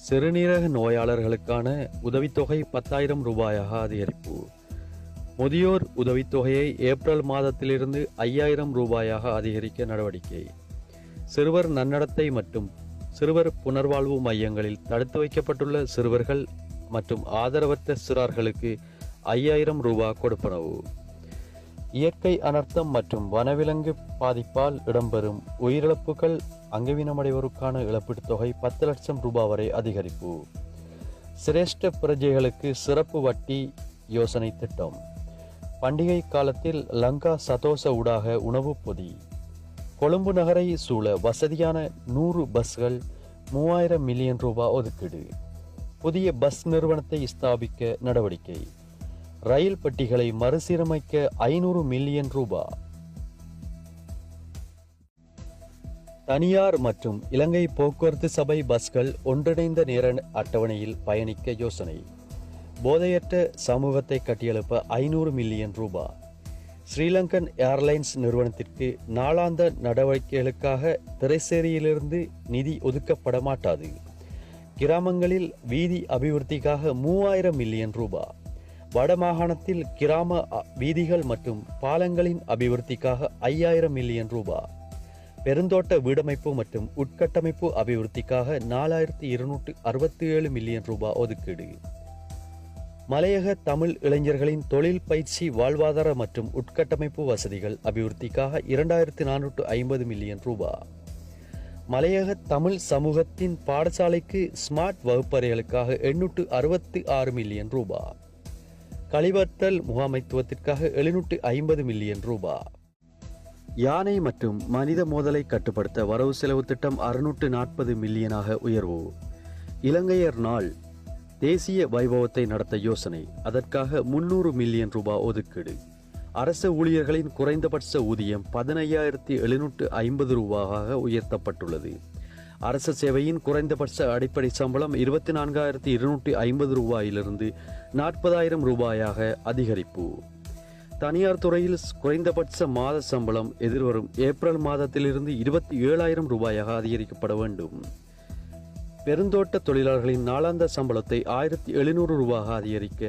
சிறுநீரக நோயாளர்களுக்கான உதவித்தொகை 10,000 ரூபாயாக அதிகரிப்பு. முதியோர் உதவித்தொகையை ஏப்ரல் மாதத்திலிருந்து 5,000 ரூபாயாக அதிகரிக்க நடவடிக்கை. சிறுவர் நன்னடத்தை மற்றும் சிறுவர் புனர்வாழ்வு மையங்களில் தடுத்து வைக்கப்பட்டுள்ள சிறுவர்கள் மற்றும் ஆதரவற்ற சிறார்களுக்கு 5,000 ரூபாய் கொடுப்பனவு. இயற்கை அனர்த்தம் மற்றும் வனவிலங்கு பாதிப்பால் இடம்பெறும் உயிரிழப்புகள் அங்கவீனமடைவோருக்கான இழப்பீட்டுத் தொகை 10 லட்சம் ரூபாய் வரை அதிகரிப்பு. சிரேஷ்ட பிரஜைகளுக்கு சிறப்பு வட்டி யோசனை திட்டம். பண்டிகை காலத்தில் லங்கா சதோச ஊடாக உணவு பொதி. கொழும்பு நகரை சூழ வசதியான 100 பஸ்கள் 3000 மில்லியன் ரூபாய் ஒதுக்கீடு. புதிய பஸ் நிறுவனத்தை ஸ்தாபிக்க நடவடிக்கை. ரயில் பெட்டிகளை மறுசீரமைக்க 500 மில்லியன் ரூபாய். தனியார் மற்றும் இலங்கை போக்குவரத்து சபை பஸ்கள் ஒன்றிணைந்த நேர அட்டவணையில் பயணிக்க யோசனை. போதையற்ற சமூகத்தை கட்டியெழுப்ப 500 மில்லியன் ரூபாய். ஸ்ரீலங்கன் ஏர்லைன்ஸ் நிறுவனத்திற்கு நாளாந்த நடவடிக்கைகளுக்காக திரைசேரியிலிருந்து நிதி ஒதுக்கப்பட மாட்டாது. கிராமங்களில் வீதி அபிவிருத்திக்காக 3000 மில்லியன் ரூபாய். வடமாகாணத்தில் கிராம வீதிகள் மற்றும் பாலங்களின் அபிவிருத்திக்காக 5000 மில்லியன் ரூபாய். பெருந்தோட்ட வீடமைப்பு மற்றும் உட்கட்டமைப்பு அபிவிருத்திக்காக 4267 மில்லியன் ரூபாய் ஒதுக்கீடு. மலையக தமிழ் இளைஞர்களின் தொழில் பயிற்சி வாழ்வாதார மற்றும் உட்கட்டமைப்பு வசதிகள் அபிவிருத்திக்காக 2450 மில்லியன் ரூபாய். மலையக தமிழ் சமூகத்தின் பாடசாலைக்கு ஸ்மார்ட் வகுப்பறைகளுக்காக 866 மில்லியன் ரூபாய். கழிவற்றல் முகாமைத்துவத்திற்காக 750 மில்லியன் ரூபாய். யானை மற்றும் மனித மோதலை கட்டுப்படுத்த வரவு செலவு திட்டம் 640 மில்லியனாக உயர்வு. இலங்கையர் நாள் தேசிய வைபவத்தை நடத்த யோசனை. அதற்காக 300 மில்லியன் ரூபாய் ஒதுக்கீடு. அரசு ஊழியர்களின் குறைந்தபட்ச ஊதியம் 15,750 ரூபாயாக உயர்த்தப்பட்டுள்ளது. அரசு சேவையின் குறைந்தபட்ச அடிப்படை சம்பளம் 24,250 ரூபாயிலிருந்து 40,000 ரூபாயாக அதிகரிப்பு. தனியார் துறையில் குறைந்தபட்ச மாத சம்பளம் எதிர்வரும் ஏப்ரல் மாதத்திலிருந்து 27,000 ரூபாயாக அதிகரிக்கப்பட வேண்டும். பெருந்தோட்ட தொழிலாளர்களின் நாளாந்த சம்பளத்தை 1,700 ரூபாயாக அதிகரிக்க